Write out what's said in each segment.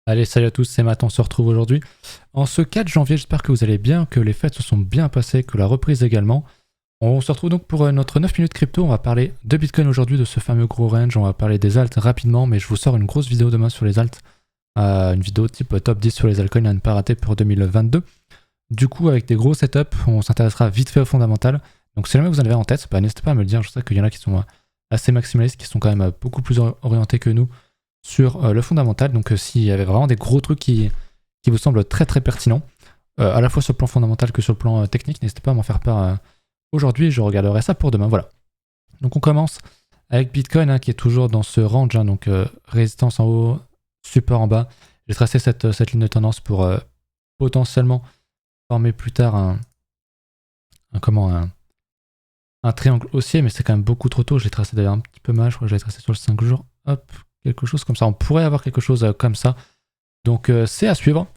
Allez, salut à tous, c'est Matt, on se retrouve aujourd'hui. En ce 4 janvier, j'espère que vous allez bien, que les fêtes se sont bien passées, que la reprise également. On se retrouve donc pour notre 9 minutes crypto, on va parler de Bitcoin aujourd'hui, de ce fameux gros range, on va parler des alts rapidement, mais je vous sors une grosse vidéo demain sur les alts, une vidéo type top 10 sur les altcoins à ne pas rater pour 2022. Du coup, avec des gros setups, on s'intéressera vite fait au fondamental. Donc si jamais vous en avez en tête, n'hésitez pas à me le dire, je sais qu'il y en a qui sont assez maximalistes, qui sont quand même beaucoup plus orientés que nous sur le fondamental. Donc s'il y avait vraiment des gros trucs qui vous semblent très très pertinents, à la fois sur le plan fondamental que sur le plan technique, n'hésitez pas à m'en faire part aujourd'hui, je regarderai ça pour demain. Voilà. Donc on commence avec Bitcoin qui est toujours dans ce range, donc résistance en haut, support en bas. J'ai tracé cette ligne de tendance pour potentiellement former plus tard un triangle haussier, mais c'est quand même beaucoup trop tôt. J'ai tracé d'ailleurs un petit peu mal, je crois que j'avais tracé sur le 5 jours. Hop, quelque chose comme ça. On pourrait avoir quelque chose comme ça. Donc c'est à suivre.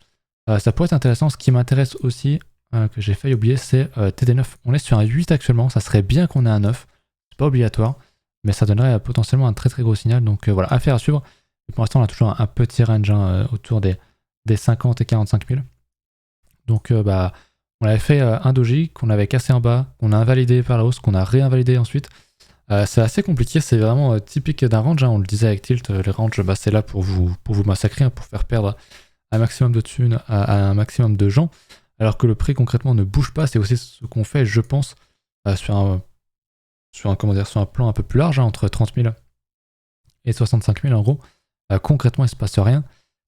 Ça pourrait être intéressant. Ce qui m'intéresse aussi, que j'ai failli oublier, c'est TD9. On est sur un 8 actuellement. Ça serait bien qu'on ait un 9. C'est pas obligatoire, mais ça donnerait potentiellement un très très gros signal. Donc voilà, affaire à suivre. Et pour l'instant, on a toujours un petit range autour des 50 et 45 000. Donc on avait fait un doji qu'on avait cassé en bas, qu'on a invalidé par la hausse, qu'on a réinvalidé ensuite. C'est assez compliqué, c'est vraiment typique d'un range, on le disait avec Tilt, les ranges c'est là pour vous massacrer, pour faire perdre un maximum de thunes à un maximum de gens, alors que le prix concrètement ne bouge pas. C'est aussi ce qu'on fait, je pense, sur un plan un peu plus large, entre 30 000 et 65 000 en gros. Concrètement il se passe rien,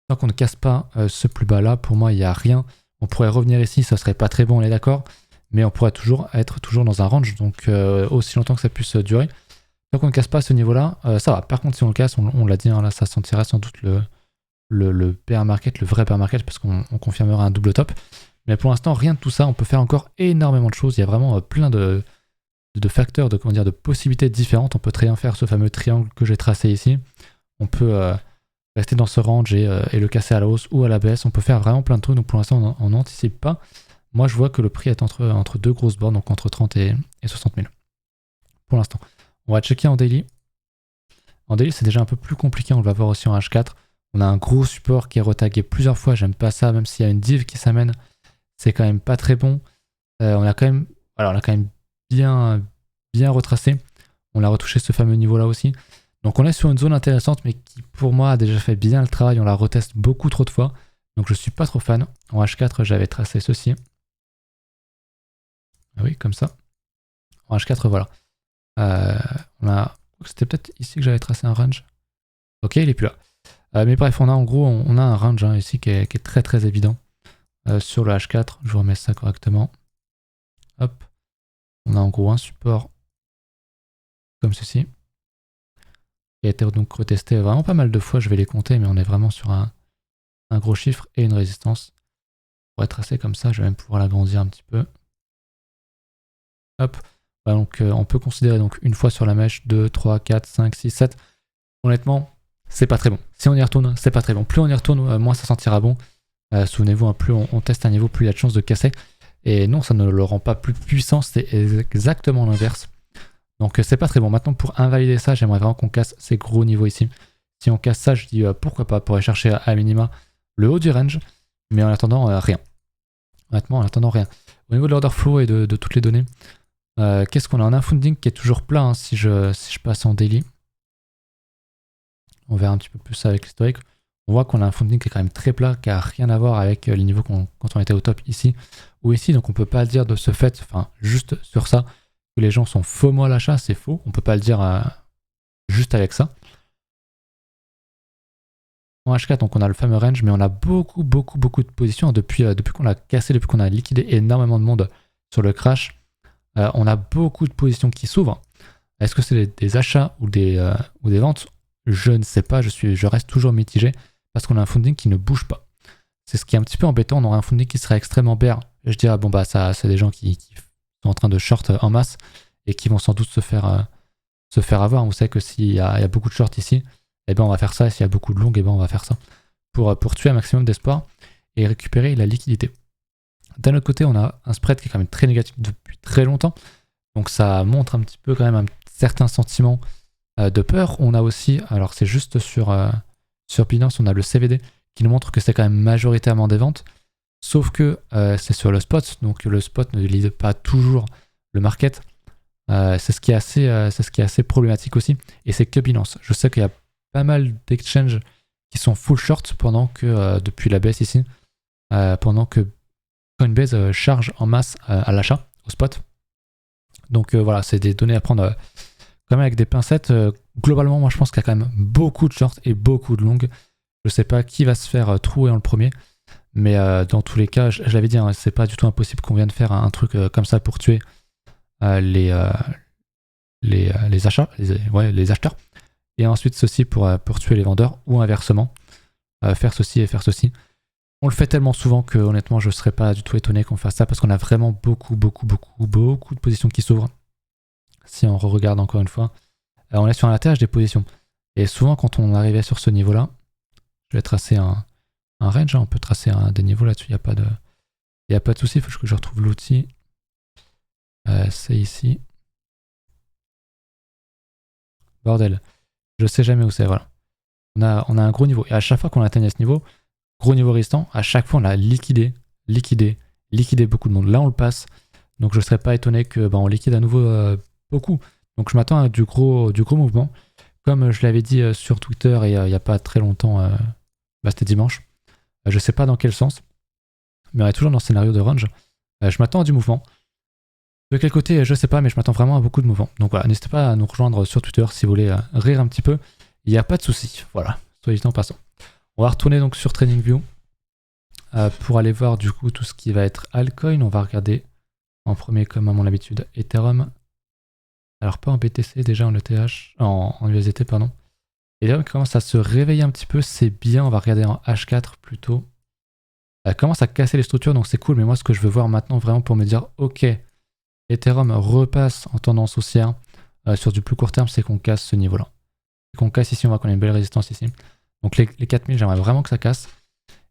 tant qu'on ne casse pas ce plus bas là, pour moi il n'y a rien. On pourrait revenir ici, ça serait pas très bon, on est d'accord, mais on pourrait être toujours dans un range, donc aussi longtemps que ça puisse durer. Tant qu'on ne casse pas ce niveau-là, ça va. Par contre, si on le casse, on l'a dit, là, ça sentira sans doute le bear market, le vrai bear market, parce qu'on confirmera un double top. Mais pour l'instant, rien de tout ça. On peut faire encore énormément de choses. Il y a vraiment plein de facteurs, de possibilités différentes. On peut très bien faire ce fameux triangle que j'ai tracé ici. On peut rester dans ce range et le casser à la hausse ou à la baisse. On peut faire vraiment plein de trucs. Donc pour l'instant, on n'anticipe pas. Moi, je vois que le prix est entre deux grosses bornes, donc entre 30 et 60 000. Pour l'instant. On va checker en daily. En daily, c'est déjà un peu plus compliqué. On va voir aussi en H4. On a un gros support qui est retagué plusieurs fois. J'aime pas ça, même s'il y a une div qui s'amène. C'est quand même pas très bon. On a quand même bien retracé. On a retouché ce fameux niveau-là aussi. Donc on est sur une zone intéressante, mais qui pour moi a déjà fait bien le travail. On la reteste beaucoup trop de fois. Donc je suis pas trop fan. En H4, j'avais tracé ceci. Ah oui, comme ça. En H4, voilà. C'était peut-être ici que j'avais tracé un range. Ok, il est plus là. Mais bref, on a un range ici qui est très très évident sur le H4. Je vous remets ça correctement. Hop. On a en gros un support comme ceci qui a été donc retesté vraiment pas mal de fois. Je vais les compter, mais on est vraiment sur un gros chiffre et une résistance. Pour être tracé comme ça, je vais même pouvoir l'agrandir un petit peu. Hop. Donc on peut considérer donc une fois sur la mèche, 2, 3, 4, 5, 6, 7. Honnêtement, c'est pas très bon. Si on y retourne, c'est pas très bon. Plus on y retourne, moins ça sentira bon. Souvenez-vous, plus on teste un niveau, plus il y a de chances de casser. Et non, ça ne le rend pas plus puissant, c'est exactement l'inverse. Donc c'est pas très bon. Maintenant, pour invalider ça, j'aimerais vraiment qu'on casse ces gros niveaux ici. Si on casse ça, je dis pourquoi pas, pour aller chercher à minima le haut du range. Mais en attendant, rien. Honnêtement, en attendant, rien. Au niveau de l'order flow et de toutes les données, qu'est-ce qu'on a? On a un funding qui est toujours plat si je passe en daily. On verra un petit peu plus ça avec l'historique. On voit qu'on a un funding qui est quand même très plat, qui n'a rien à voir avec les niveaux quand on était au top ici ou ici. Donc on peut pas le dire de ce fait, enfin juste sur ça, que les gens sont faux mots à l'achat, c'est faux. On peut pas le dire juste avec ça. En H4, donc on a le fameux range, mais on a beaucoup de positions depuis qu'on l'a cassé, depuis qu'on a liquidé énormément de monde sur le crash. On a beaucoup de positions qui s'ouvrent. Est-ce que c'est des achats ou des ventes? Je ne sais pas, je reste toujours mitigé parce qu'on a un funding qui ne bouge pas. C'est ce qui est un petit peu embêtant. On aurait un funding qui serait extrêmement bear. Je dirais, ça, c'est des gens qui sont en train de short en masse et qui vont sans doute se faire avoir. Vous savez que s'il y a beaucoup de short ici, eh ben on va faire ça. Et s'il y a beaucoup de long, eh ben on va faire ça pour tuer un maximum d'espoir et récupérer la liquidité. D'un autre côté, on a un spread qui est quand même très négatif depuis très longtemps. Donc ça montre un petit peu quand même un certain sentiment de peur. On a aussi, alors c'est juste sur Binance, on a le CVD qui nous montre que c'est quand même majoritairement des ventes. Sauf que c'est sur le spot, donc le spot ne lead pas toujours le market. C'est ce qui est assez problématique aussi. Et c'est que Binance. Je sais qu'il y a pas mal d'exchanges qui sont full short pendant que, depuis la baisse ici, pendant que Coinbase charge en masse à l'achat, au spot. Donc voilà, c'est des données à prendre quand même avec des pincettes. Globalement, moi je pense qu'il y a quand même beaucoup de shorts et beaucoup de longs. Je sais pas qui va se faire trouer en le premier. Mais dans tous les cas, je l'avais dit, hein, c'est pas du tout impossible qu'on vienne faire un truc comme ça pour tuer les acheteurs. Et ensuite ceci pour tuer les vendeurs, ou inversement, faire ceci et faire ceci. On le fait tellement souvent que honnêtement, je ne serais pas du tout étonné qu'on fasse ça parce qu'on a vraiment beaucoup de positions qui s'ouvrent. Si on regarde encore une fois, on est sur un atterrage des positions. Et souvent, quand on arrivait sur ce niveau-là, je vais tracer un range, hein, on peut tracer des niveaux là-dessus, il n'y a pas de souci. Il faut que je retrouve l'outil. C'est ici. Bordel, je sais jamais où c'est, voilà. On a un gros niveau. Et à chaque fois qu'on atteigne ce niveau, gros niveau résistant, à chaque fois on a liquidé beaucoup de monde. Là on le passe, donc je ne serais pas étonné que on liquide à nouveau beaucoup. Donc je m'attends à du gros mouvement. Comme je l'avais dit sur Twitter et il n'y a pas très longtemps, c'était dimanche. Je ne sais pas dans quel sens, mais on est toujours dans le scénario de range. Je m'attends à du mouvement. De quel côté, je ne sais pas, mais je m'attends vraiment à beaucoup de mouvement. Donc voilà, n'hésitez pas à nous rejoindre sur Twitter si vous voulez rire un petit peu. Il n'y a pas de souci. Voilà, soyez en passant. On va retourner donc sur TradingView pour aller voir du coup tout ce qui va être altcoin. On va regarder en premier, comme à mon habitude, Ethereum. Alors pas en BTC, déjà en ETH, en USDT, pardon. Ethereum commence à se réveiller un petit peu, c'est bien. On va regarder en H4 plutôt. Elle commence à casser les structures, donc c'est cool. Mais moi, ce que je veux voir maintenant vraiment pour me dire, ok, Ethereum repasse en tendance haussière sur du plus court terme, c'est qu'on casse ce niveau-là. Qu'on casse ici, on voit qu'on a une belle résistance ici. Donc les 4000, j'aimerais vraiment que ça casse.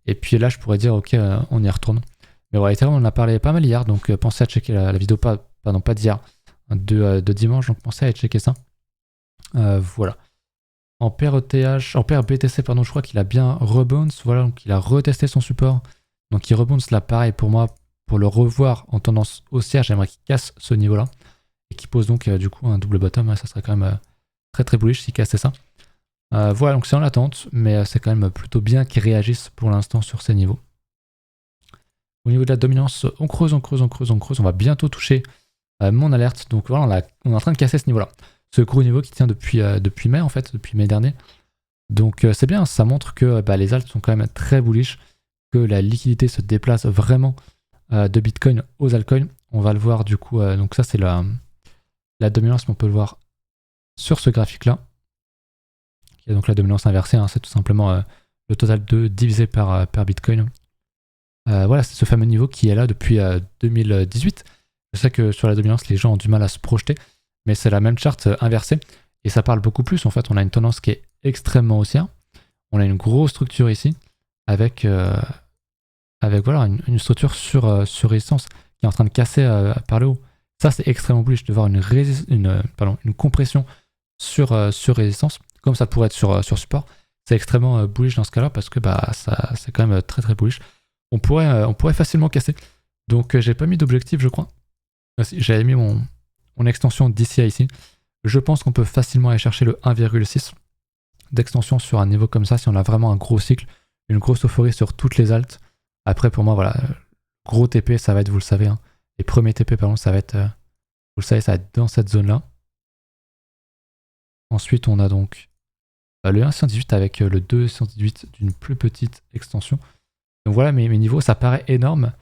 Et puis là, je pourrais dire, ok, on y retourne. Mais voilà, Ethereum, on en a parlé pas mal hier, donc pensez à checker la vidéo, pas d'hier, de dimanche, donc pensez à aller checker ça. Voilà. En paire ETH, en paire BTC, pardon, je crois qu'il a bien rebounce, voilà, donc il a retesté son support. Donc il rebounce là, pareil pour moi, pour le revoir en tendance haussière, j'aimerais qu'il casse ce niveau-là. Et qu'il pose donc du coup un double bottom, hein, ça serait quand même très bullish s'il cassait ça. Voilà, donc c'est en attente, mais c'est quand même plutôt bien qu'ils réagissent pour l'instant sur ces niveaux. Au niveau de la dominance, on creuse, on va bientôt toucher mon alerte. Donc voilà, on est en train de casser ce niveau-là. Ce gros niveau qui tient depuis mai en fait, depuis mai dernier. Donc c'est bien, ça montre que les alts sont quand même très bullish, que la liquidité se déplace vraiment de Bitcoin aux altcoins. On va le voir du coup, donc ça c'est la dominance, mais on peut le voir sur ce graphique-là. Il y a donc la dominance inversée, hein, c'est tout simplement le total 2 divisé par Bitcoin. Voilà, c'est ce fameux niveau qui est là depuis 2018. Je sais que sur la dominance, les gens ont du mal à se projeter, mais c'est la même charte inversée. Et ça parle beaucoup plus. En fait, on a une tendance qui est extrêmement haussière. On a une grosse structure ici, avec voilà, une structure sur résistance qui est en train de casser par le haut. Ça, c'est extrêmement bullish de voir une compression sur résistance, comme ça pourrait être sur support. C'est extrêmement bullish dans ce cas-là parce que c'est quand même très bullish. On pourrait facilement casser. Donc j'ai pas mis d'objectif, je crois. J'avais mis mon extension d'ici à ici. Je pense qu'on peut facilement aller chercher le 1,6 d'extension sur un niveau comme ça si on a vraiment un gros cycle, une grosse euphorie sur toutes les alts. Après pour moi voilà, gros TP ça va être, vous le savez, hein, les premiers TP pardon, ça va être, vous le savez, ça va être dans cette zone là. Ensuite on a donc le 1,118 avec le 2,118 d'une plus petite extension. Donc voilà, mes niveaux, ça paraît énorme,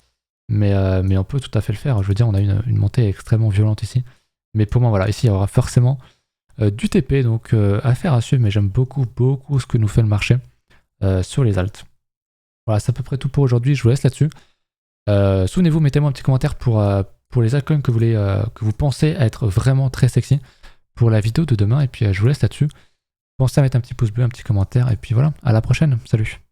mais on peut tout à fait le faire. Je veux dire, on a une montée extrêmement violente ici. Mais pour moi, voilà, ici, il y aura forcément du TP, donc affaire à suivre, mais j'aime beaucoup ce que nous fait le marché sur les alts. Voilà, c'est à peu près tout pour aujourd'hui, je vous laisse là-dessus. Souvenez-vous, mettez-moi un petit commentaire pour les altcoins que vous pensez être vraiment très sexy pour la vidéo de demain, et puis je vous laisse là-dessus. Pensez à mettre un petit pouce bleu, un petit commentaire, et puis voilà, à la prochaine, salut!